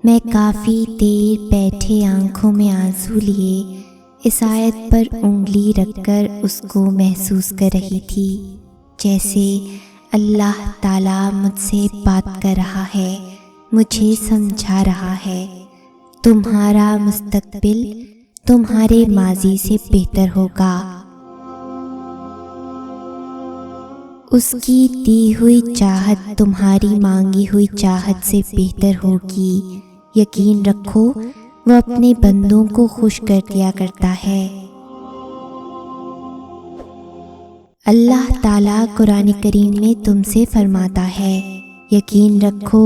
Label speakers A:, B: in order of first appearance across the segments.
A: میں کافی دیر بیٹھے آنکھوں میں آنسو لیے اس آیت پر انگلی رکھ کر اس کو محسوس کر رہی تھی، جیسے اللہ تعالیٰ مجھ سے بات کر رہا ہے، مجھے سمجھا رہا ہے، تمہارا مستقبل تمہارے ماضی سے بہتر ہوگا، اس کی دی ہوئی چاہت تمہاری مانگی ہوئی چاہت سے بہتر ہوگی، یقین رکھو وہ اپنے بندوں کو خوش کر دیا کرتا ہے۔ اللہ تعالیٰ قرآن کریم میں تم سے فرماتا ہے، یقین رکھو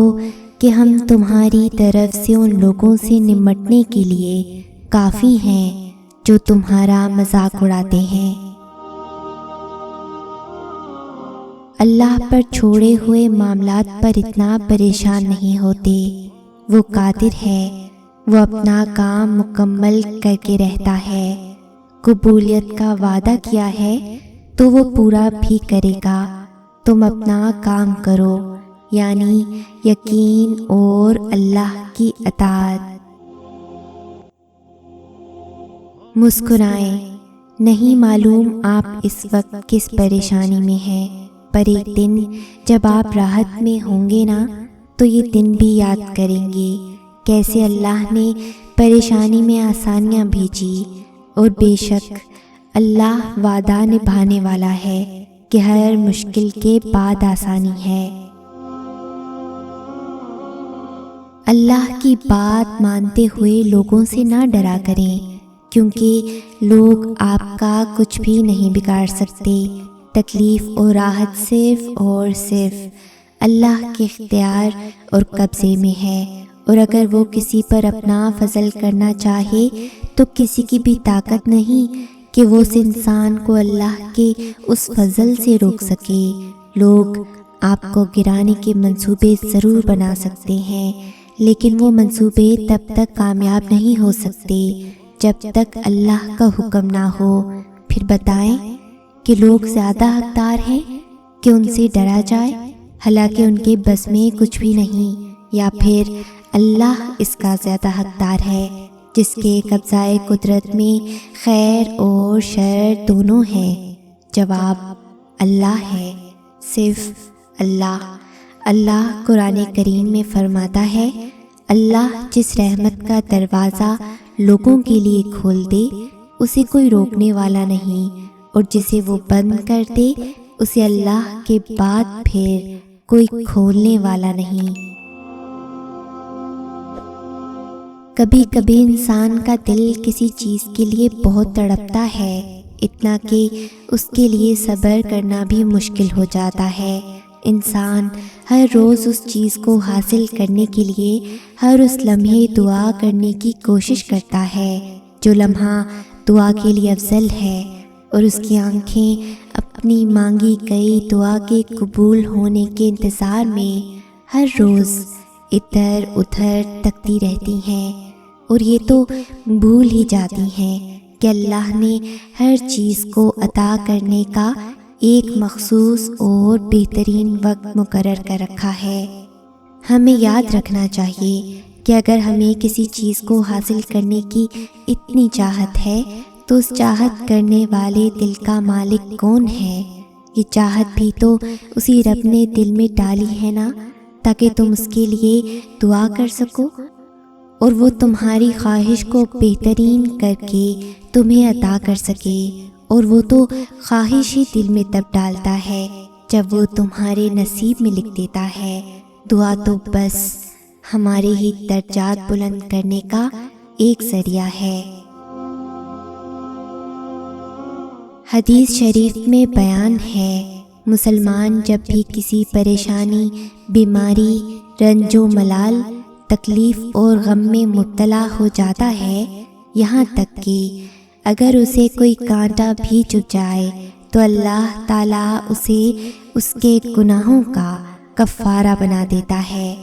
A: کہ ہم تمہاری طرف سے ان لوگوں سے نمٹنے کے لیے کافی ہیں جو تمہارا مذاق اڑاتے ہیں۔ اللہ پر چھوڑے ہوئے معاملات پر اتنا پریشان نہیں ہوتے، وہ قادر ہے، وہ اپنا کام مکمل کر کے رہتا ہے، قبولیت کا وعدہ کیا ہے تو وہ پورا بھی کرے گا، تم اپنا کام کرو، یعنی یقین اور اللہ کی اطاعت۔ مسکرائیں، نہیں معلوم آپ اس وقت کس پریشانی میں ہیں، پر ایک دن جب آپ راحت میں ہوں گے نا تو یہ دن بھی یاد کریں گے کیسے اللہ نے پریشانی میں آسانیاں بھیجی، اور بے شک اللہ وعدہ نبھانے والا ہے کہ ہر مشکل کے بعد آسانی ہے۔ اللہ کی بات مانتے ہوئے لوگوں سے نہ ڈرا کریں، کیونکہ لوگ آپ کا کچھ بھی نہیں بگاڑ سکتے، تکلیف اور راحت صرف اور صرف اللہ کے اختیار اور قبضے میں ہے، اور اگر وہ کسی پر اپنا فضل کرنا چاہے تو کسی کی بھی طاقت نہیں کہ وہ اس انسان کو اللہ کے اس فضل سے روک سکے۔ لوگ آپ کو گرانے کے منصوبے ضرور بنا سکتے ہیں، لیکن وہ منصوبے تب تک کامیاب نہیں ہو سکتے جب تک اللہ کا حکم نہ ہو۔ پھر بتائیں کہ لوگ زیادہ حقدار ہیں کہ ان سے ڈرا جائے، حالانکہ ان کے بس میں کچھ بھی نہیں، یا پھر اللہ اس کا زیادہ حقدار ہے جس کے قبضۂ قدرت میں خیر اور شر دونوں ہیں؟ جواب اللہ ہے، صرف اللہ۔ اللہ قرآن کریم میں فرماتا ہے، اللہ جس رحمت کا دروازہ لوگوں کے لیے کھول دے اسے کوئی روکنے والا نہیں، اور جسے وہ بند کر دے اسے اللہ کے بعد پھر کوئی کھولنے والا نہیں۔ کبھی کبھی انسان کا دل کسی چیز کے لیے بہت تڑپتا ہے، اتنا کہ اس کے لیے صبر کرنا بھی مشکل ہو جاتا ہے۔ انسان ہر روز اس چیز کو حاصل کرنے کے لیے ہر اس لمحے دعا کرنے کی کوشش کرتا ہے جو لمحہ دعا کے لیے افضل ہے، اور اس کی آنکھیں اپنی مانگی گئی دعا کے قبول ہونے کے انتظار میں ہر روز ادھر ادھر تکتی رہتی ہیں، اور یہ تو بھول ہی جاتی ہیں کہ اللہ نے ہر چیز کو عطا کرنے کا ایک مخصوص اور بہترین وقت مقرر کر رکھا ہے۔ ہمیں یاد رکھنا چاہیے کہ اگر ہمیں کسی چیز کو حاصل کرنے کی اتنی چاہت ہے تو اس چاہت کرنے والے دل کا مالک کون ہے؟ یہ چاہت بھی تو اسی رب نے دل میں ڈالی ہے نا، تاکہ تم اس کے لیے دعا کر سکو، اور وہ تمہاری خواہش کو بہترین کر کے تمہیں عطا کر سکے، اور وہ تو خواہش ہی دل میں تب ڈالتا ہے جب وہ تمہارے نصیب میں لکھ دیتا ہے۔ دعا تو بس ہمارے ہی درجات بلند کرنے کا ایک ذریعہ ہے۔ حدیث شریف میں بیان ہے، مسلمان جب بھی کسی پریشانی، بیماری، رنج و ملال، تکلیف اور غم میں مبتلا ہو جاتا ہے، یہاں تک کہ اگر اسے کوئی کانٹا بھی چبھ جائے تو اللہ تعالیٰ اسے اس کے گناہوں کا کفارہ بنا دیتا ہے۔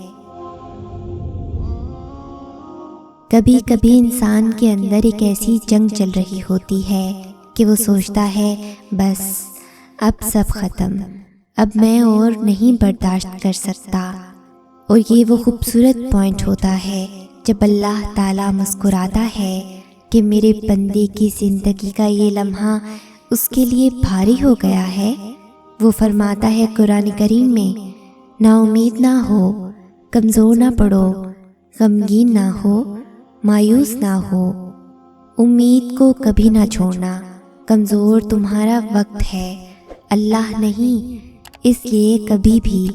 A: کبھی کبھی انسان کے اندر ایک ایسی جنگ چل رہی ہوتی ہے کہ وہ سوچتا ہے بس اب سب ختم، اب میں اور نہیں برداشت کر سکتا، اور یہ وہ خوبصورت پوائنٹ ہوتا ہے جب اللہ تعالیٰ مسکراتا ہے کہ میرے بندے کی زندگی کا یہ لمحہ اس کے لیے بھاری ہو گیا ہے، وہ فرماتا ہے قرآن کریم میں، نا امید نہ ہو، کمزور نہ پڑو، غمگین نہ ہو، مایوس نہ ہو، امید کو کبھی نہ چھوڑنا، کمزور تمہارا وقت ہے، اللہ نہیں، اس لیے کبھی بھی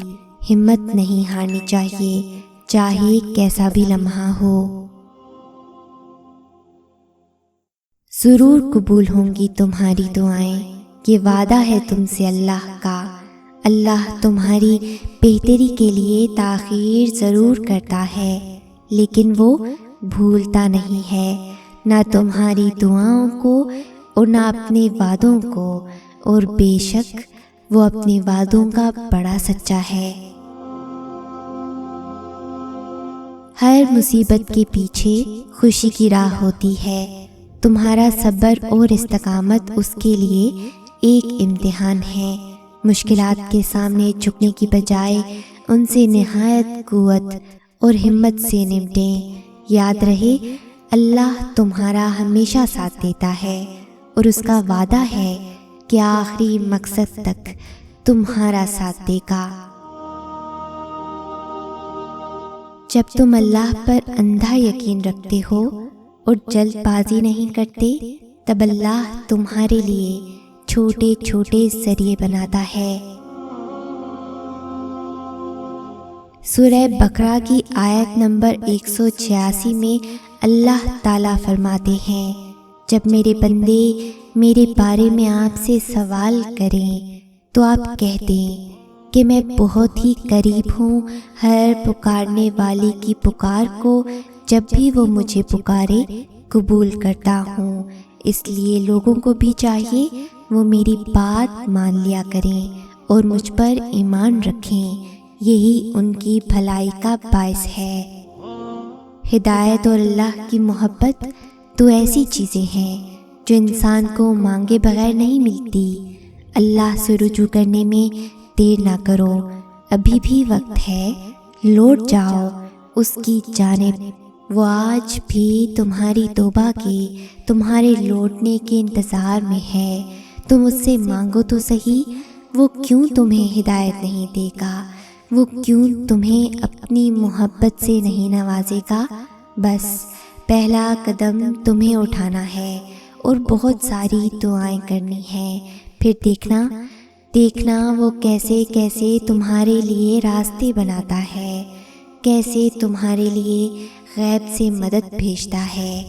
A: ہمت نہیں ہارنی چاہیے، چاہے کیسا بھی لمحہ ہو۔ ضرور قبول ہوں گی تمہاری دعائیں، یہ وعدہ ہے تم سے اللہ کا، اللہ تمہاری بہتری کے لیے تاخیر ضرور کرتا ہے، لیکن وہ بھولتا نہیں ہے، نہ تمہاری دعاؤں کو اور نہ اپنے وعدوں کو، اور بے شک وہ اپنے وعدوں کا بڑا سچا ہے۔ ہر مصیبت کے پیچھے خوشی کی راہ ہوتی ہے، تمہارا صبر اور استقامت اس کے لیے ایک امتحان ہے۔ مشکلات کے سامنے جھکنے کی بجائے ان سے نہایت قوت اور ہمت سے نمٹیں، یاد رہے اللہ تمہارا ہمیشہ ساتھ دیتا ہے، اور اس کا وعدہ ہے کہ آخری مقصد تک تمہارا ساتھ دے گا۔ جب تم اللہ پر اندھا یقین رکھتے ہو اور جلد بازی نہیں کرتے، تب اللہ تمہارے لیے چھوٹے چھوٹے ذریعے بناتا ہے۔ سورہ بقرہ کی آیت نمبر 186 میں اللہ تعالیٰ فرماتے ہیں، جب میرے بندے میرے بارے میں آپ سے سوال کریں تو آپ کہہ دیں کہ میں بہت ہی قریب ہوں ہر پکارنے والے کی پکار کو، جب بھی وہ مجھے پکارے قبول کرتا ہوں، اس لیے لوگوں کو بھی چاہیے وہ میری بات مان لیا کریں اور مجھ پر ایمان رکھیں، یہی ان کی بھلائی کا باعث ہے۔ ہدایت اور اللہ کی محبت تو ایسی چیزیں ہیں جو انسان کو مانگے بغیر نہیں ملتی۔ اللہ سے رجوع کرنے میں دیر نہ کرو، ابھی بھی وقت ہے، لوٹ جاؤ اس کی جانب، وہ آج بھی تمہاری توبہ کے، تمہارے لوٹنے کے انتظار میں ہے۔ تم اس سے مانگو تو صحیح، وہ کیوں تمہیں ہدایت نہیں دے گا، وہ کیوں تمہیں اپنی محبت سے نہیں نوازے گا؟ بس پہلا قدم تمہیں اٹھانا ہے اور بہت ساری دعائیں کرنی ہیں، پھر دیکھنا وہ کیسے کیسے تمہارے لیے راستے بناتا ہے، کیسے تمہارے لیے غیب سے مدد بھیجتا ہے۔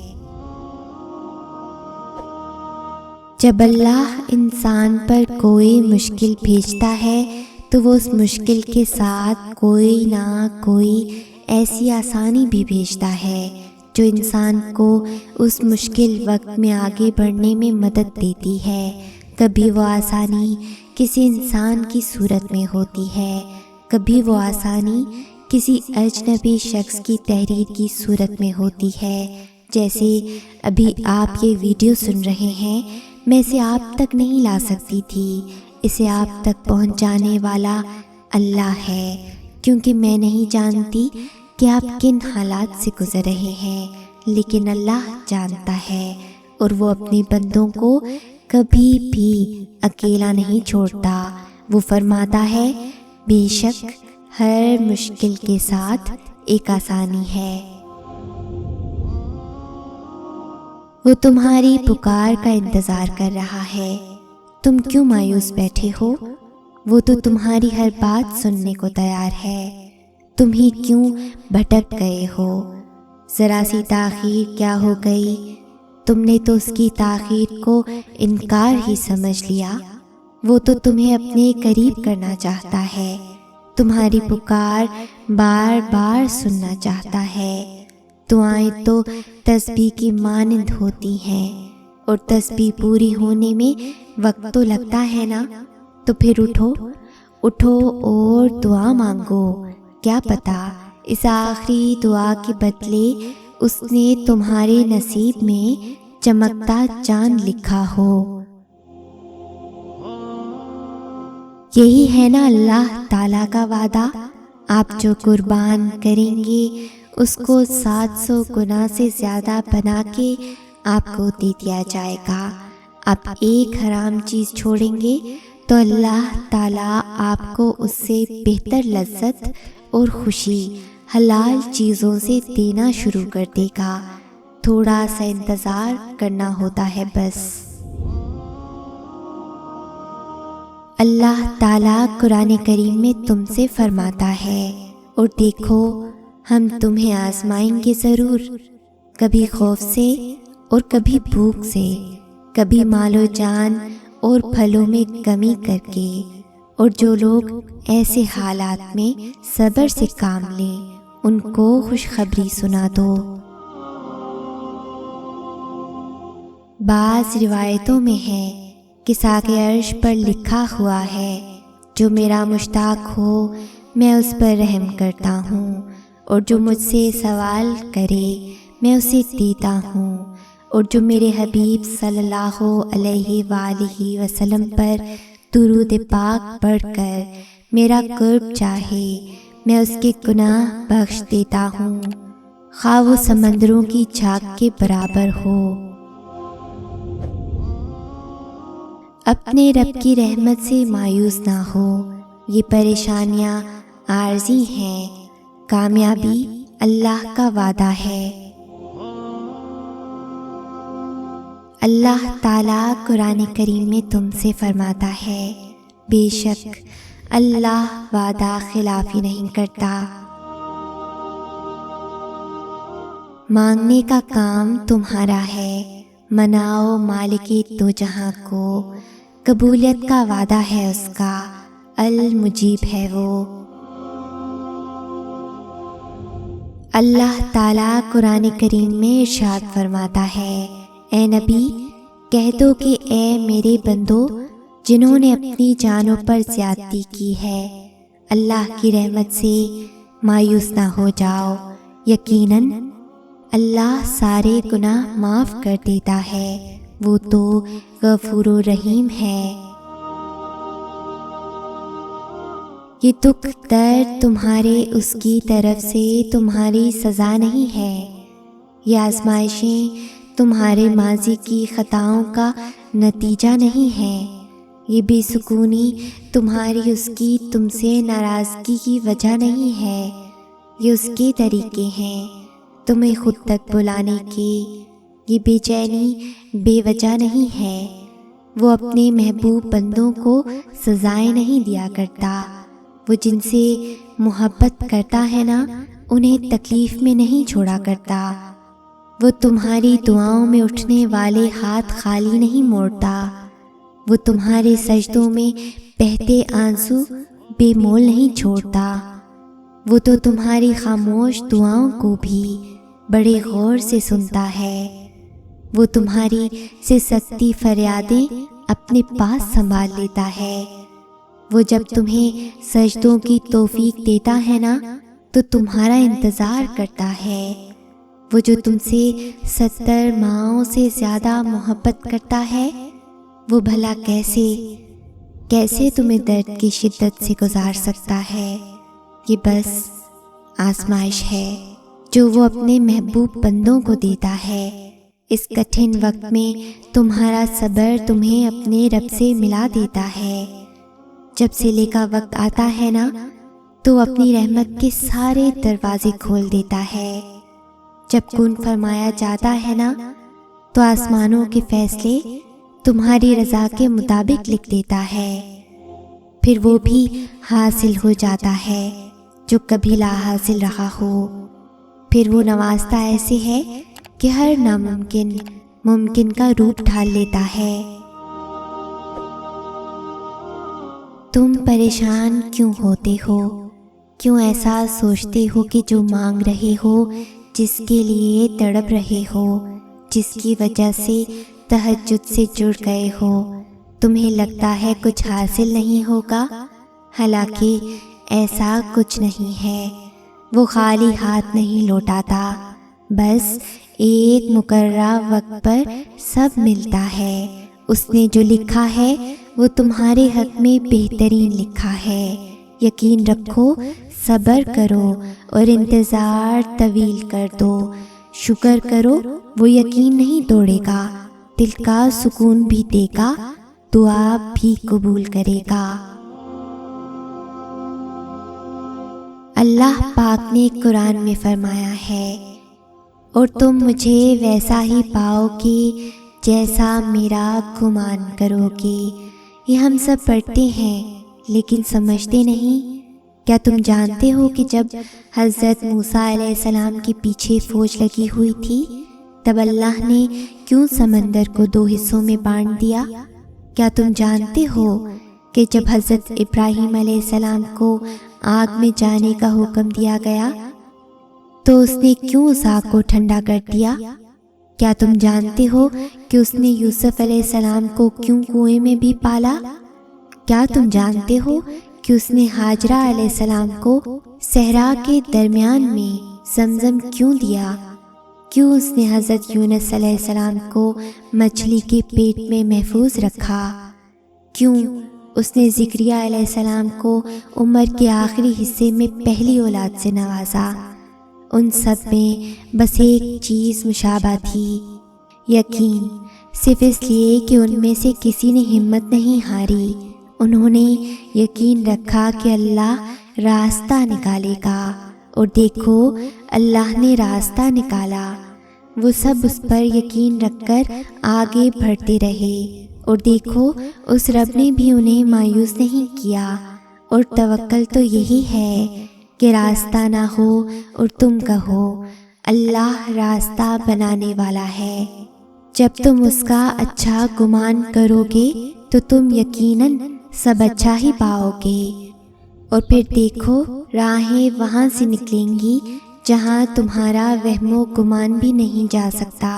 A: جب اللہ انسان پر کوئی مشکل بھیجتا ہے تو وہ اس مشکل کے ساتھ کوئی نہ کوئی ایسی آسانی بھی بھیجتا ہے جو انسان کو اس مشکل وقت میں آگے بڑھنے میں مدد دیتی ہے۔ کبھی وہ آسانی کسی انسان کی صورت میں ہوتی ہے، کبھی وہ آسانی کسی اجنبی شخص کی تحریر کی صورت میں ہوتی ہے۔ جیسے ابھی آپ یہ ویڈیو سن رہے ہیں، میں اسے آپ تک نہیں لا سکتی تھی، اسے آپ تک پہنچانے والا اللہ ہے، کیونکہ میں نہیں جانتی کہ آپ کن حالات سے گزر رہے ہیں، لیکن اللہ جانتا ہے، اور وہ اپنے بندوں کو کبھی بھی اکیلا نہیں چھوڑتا۔ وہ فرماتا ہے، بے شک ہر مشکل کے ساتھ ایک آسانی ہے۔ وہ تمہاری پکار کا انتظار کر رہا ہے، تم کیوں مایوس بیٹھے ہو؟ وہ تو تمہاری ہر بات سننے کو تیار ہے، تم ہی کیوں بھٹک گئے ہو؟ ذرا سی تاخیر کیا ہو گئی، تم نے تو اس کی تاخیر کو انکار ہی سمجھ لیا۔ وہ تو تمہیں اپنے قریب کرنا چاہتا ہے، تمہاری پکار بار بار سننا چاہتا ہے۔ دعائیں تو تسبیح کی مانند ہوتی ہیں، اور تسبیح پوری ہونے میں وقت تو لگتا ہے نا، تو پھر اٹھو اور دعا مانگو، کیا پتا اس آخری دعا کے بدلے اس نے تمہارے نصیب میں چمکتا چاند لکھا ہو۔ یہی ہے نا اللہ تعالیٰ کا وعدہ، آپ جو قربان کریں گے اس کو 700 گنا سے زیادہ بنا کے آپ کو دے دیا جائے گا۔ آپ ایک حرام چیز چھوڑیں گے تو اللہ تعالیٰ آپ کو اس سے بہتر لذت اور خوشی حلال چیزوں سے دینا شروع کر دے گا۔ تھوڑا سا انتظار کرنا ہوتا ہے بس۔ اللہ تعالیٰ قرآن کریم میں تم سے فرماتا ہے، اور دیکھو ہم تمہیں آزمائیں گے ضرور، کبھی خوف سے اور کبھی بھوک سے، کبھی مال و جان اور پھلوں میں کمی کر کے، اور جو لوگ ایسے حالات میں صبر سے کام لیں ان کو خوشخبری سنا دو۔ بعض روایتوں میں ہے کہ ساق عرش پر لکھا ہوا ہے، جو میرا مشتاق ہو میں اس پر رحم کرتا ہوں، اور جو مجھ سے سوال کرے میں اسے دیتا ہوں، اور جو میرے حبیب صلی اللہ علیہ وآلہ وسلم پر درود پاک پڑھ کر میرا قرب چاہے میں اس کے گناہ بخش دیتا ہوں، خواہ وہ سمندروں کی جھاگ کے برابر ہو۔ اپنے رب کی رحمت سے مایوس نہ ہو، یہ پریشانیاں عارضی ہیں، کامیابی اللہ کا وعدہ ہے۔ اللہ تعالیٰ قرآن کریم میں تم سے فرماتا ہے، بے شک اللہ وعدہ خلافی نہیں کرتا۔ مانگنے کا کام تمہارا ہے، مناؤ مالک دو جہاں کو، قبولیت کا وعدہ ہے اس کا، المجیب ہے وہ۔ اللہ تعالیٰ قرآن کریم میں ارشاد فرماتا ہے، اے نبی کہہ دو کہ اے میرے بندو جنہوں نے اپنی جانوں پر زیادتی کی ہے، اللہ کی رحمت سے مایوس نہ ہو جاؤ، یقیناً اللہ سارے گناہ معاف کر دیتا ہے، وہ تو غفور و رحیم ہے۔ یہ دکھ درد تمہارے اس کی طرف سے تمہاری سزا نہیں ہے، یہ آزمائشیں تمہارے ماضی کی خطاؤں کا نتیجہ نہیں ہے، یہ بے سکونی تمہاری اس کی تم سے ناراضگی کی وجہ نہیں ہے، یہ اس کے طریقے ہیں تمہیں خود تک بلانے کے، یہ بے چینی بے وجہ نہیں ہے، وہ اپنے محبوب بندوں کو سزائیں نہیں دیا کرتا، وہ جن سے محبت کرتا ہے نا انہیں تکلیف میں نہیں چھوڑا کرتا، وہ تمہاری دعاؤں میں اٹھنے والے ہاتھ خالی نہیں موڑتا، وہ تمہارے سجدوں میں بہتے آنسو بے مول نہیں چھوڑتا، وہ تو تمہاری خاموش دعاؤں کو بھی بڑے غور سے سنتا ہے، وہ تمہاری سسکتی فریادیں اپنے پاس سنبھال لیتا ہے، وہ جب تمہیں سجدوں کی توفیق دیتا ہے نا تو تمہارا انتظار کرتا ہے، وہ جو تم سے 70 ماؤں سے زیادہ محبت کرتا ہے، وہ بھلا کیسے تمہیں درد کی شدت سے گزار سکتا ہے؟ یہ بس آزمائش ہے جو وہ اپنے محبوب بندوں کو دیتا ہے۔ اس کٹھن وقت میں تمہارا صبر تمہیں اپنے رب سے ملا دیتا ہے۔ جب صلے کا وقت آتا ہے نا تو اپنی رحمت کے سارے دروازے کھول دیتا ہے۔ جب کن فرمایا جاتا ہے نا تو آسمانوں کے فیصلے تمہاری رضا کے مطابق لکھ دیتا ہے، پھر وہ بھی حاصل ہو جاتا ہے جو کبھی لا حاصل رہا ہو، پھر وہ نوازتا ایسے ہے کہ ہر ناممکن ممکن کا روپ ڈھال لیتا ہے۔ تم پریشان کیوں ہوتے ہو؟ کیوں ایسا سوچتے ہو کہ جو مانگ رہے ہو، جس کے لیے تڑپ رہے ہو، جس کی وجہ سے تہجد سے جڑ گئے ہو، تمہیں لگتا ہے کچھ حاصل نہیں ہوگا؟ حالانکہ ایسا کچھ نہیں ہے، وہ خالی ہاتھ نہیں لوٹاتا، بس ایک مقررہ وقت پر سب ملتا ہے۔ اس نے جو لکھا ہے وہ تمہارے حق میں بہترین لکھا ہے، یقین رکھو، صبر کرو اور انتظار طویل کر دو۔ شکر کرو، وہ یقین نہیں توڑے گا، دل کا سکون بھی دے گا، دعا بھی قبول کرے گا۔ اللہ پاک نے قرآن میں فرمایا ہے، اور تم مجھے ویسا ہی پاؤ گے جیسا میرا گمان کرو گے۔ یہ ہم سب پڑھتے ہیں لیکن سمجھتے نہیں۔ کیا تم جانتے ہو کہ جب حضرت موسیٰ علیہ السلام کے پیچھے فوج لگی ہوئی تھی تب اللہ نے کیوں سمندر کو 2 حصوں میں بانٹ دیا؟ کیا تم جانتے ہو کہ جب حضرت ابراہیم علیہ السلام کو آگ میں جانے کا حکم دیا گیا تو اس نے کیوں اس آگ کو ٹھنڈا کر دیا؟ کیا تم جانتے ہو کہ اس نے یوسف علیہ السلام کو کیوں کنویں میں بھی پالا؟ کیا تم جانتے ہو کہ اس نے ہاجرہ علیہ السلام کو صحرا کے درمیان میں زمزم کیوں دیا؟ کیوں اس نے حضرت یونس علیہ السلام کو مچھلی کے پیٹ میں محفوظ رکھا؟ کیوں اس نے زکریا علیہ السلام کو عمر کے آخری حصے میں پہلی اولاد سے نوازا؟ ان سب میں بس ایک چیز مشابہ تھی، یقین، صرف اس لیے کہ ان میں سے کسی نے ہمت نہیں ہاری۔ انہوں نے یقین رکھا کہ اللہ راستہ نکالے گا، اور دیکھو اللہ نے راستہ نکالا۔ وہ سب اس پر یقین رکھ کر آگے بڑھتے رہے، اور دیکھو اس رب نے بھی انہیں مایوس نہیں کیا۔ اور توکل تو یہی ہے کہ راستہ نہ ہو اور تم کہو اللہ راستہ بنانے والا ہے۔ جب تم اس کا اچھا گمان کرو گے تو تم یقیناً سب اچھا ہی پاؤ گے، اور پھر دیکھو راہیں وہاں سے نکلیں گی جہاں تمہارا وہم و گمان بھی نہیں جا سکتا۔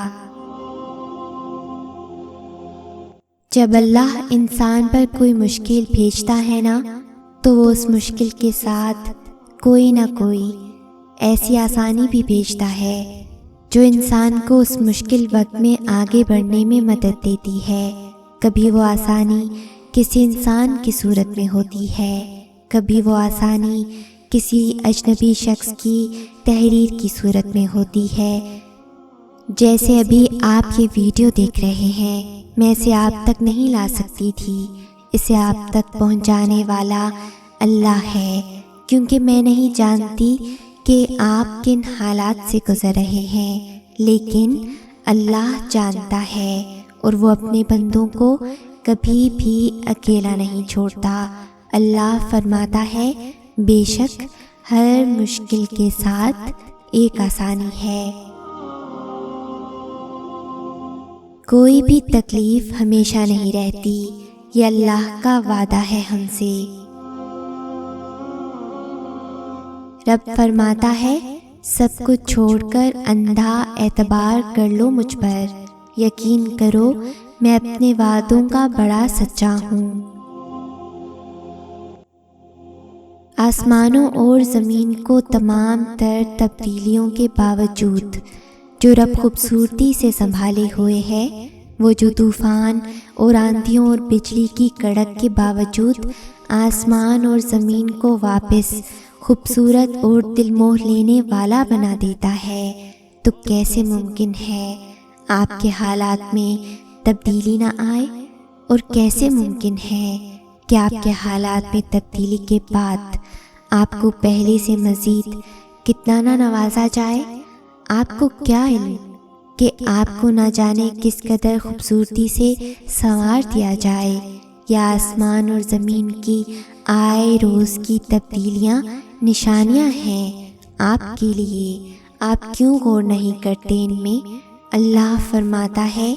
A: جب اللہ انسان پر کوئی مشکل بھیجتا ہے نا تو وہ اس مشکل کے ساتھ کوئی نہ کوئی ایسی آسانی بھی بھیجتا ہے جو انسان کو اس مشکل وقت میں آگے بڑھنے میں مدد دیتی ہے۔ کبھی وہ آسانی کسی انسان کی صورت میں ہوتی ہے، کبھی وہ آسانی کسی اجنبی شخص کی تحریر کی صورت میں ہوتی ہے۔ جیسے ابھی آپ یہ ویڈیو دیکھ رہے ہیں، میں اسے آپ تک نہیں لا سکتی تھی، اسے آپ تک پہنچانے والا اللہ ہے، کیونکہ میں نہیں جانتی کہ آپ کن حالات سے گزر رہے ہیں، لیکن اللہ جانتا ہے، اور وہ اپنے بندوں کو کبھی بھی اکیلا نہیں چھوڑتا۔ اللہ فرماتا ہے، بے شک ہر مشکل کے ساتھ ایک آسانی ہے۔ کوئی بھی تکلیف ہمیشہ نہیں رہتی، یہ اللہ کا وعدہ ہے ہم سے۔ رب فرماتا ہے، سب کچھ چھوڑ کر اندھا اعتبار کر لو مجھ پر، یقین کرو میں اپنے وعدوں کا بڑا سچا ہوں۔ آسمانوں اور زمین کو تمام تر تبدیلیوں کے باوجود جو رب خوبصورتی سے سنبھالے ہوئے ہے، وہ جو طوفان اور آندھیوں اور بجلی کی کڑک کے باوجود آسمان اور زمین کو واپس خوبصورت اور دل موہ لینے والا بنا دیتا ہے، تو کیسے ممکن ہے آپ کے حالات میں تبدیلی نہ آئے؟ اور کیسے ممکن ہے کہ آپ کے حالات میں تبدیلی کے بعد آپ کو پہلے سے مزید کتنا نہ نوازا جائے؟ آپ کو کیا علم کہ آپ کو نہ جانے کس قدر خوبصورتی سے سنوار دیا جائے؟ یا آسمان اور زمین کی آئے روز کی تبدیلیاں نشانیاں ہیں آپ کے لیے، آپ کیوں غور نہیں کرتے ان میں؟ اللہ فرماتا ہے،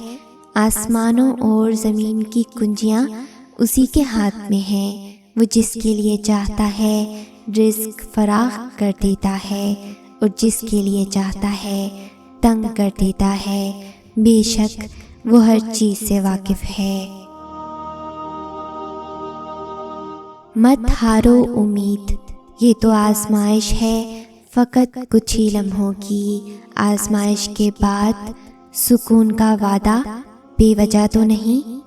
A: آسمانوں اور زمین کی کنجیاں اسی کے ہاتھ میں ہیں، وہ جس کے لیے چاہتا ہے رزق فراخ کر دیتا ہے، اور جس کے لیے چاہتا ہے تنگ کر دیتا ہے، بے شک وہ ہر چیز سے واقف ہے۔ مت ہارو امید، یہ تو آزمائش ہے، فقط کچھ ہی لمحوں کی، آزمائش کے بعد سکون کا وعدہ بے وجہ تو نہیں۔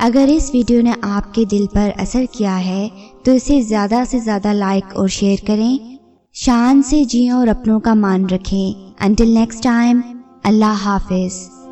B: اگر اس ویڈیو نے آپ کے دل پر اثر کیا ہے تو اسے زیادہ سے زیادہ لائک اور شیئر کریں۔ شان سے جئیں اور اپنوں کا مان رکھیں۔ انٹل نیکسٹ ٹائم، اللہ حافظ۔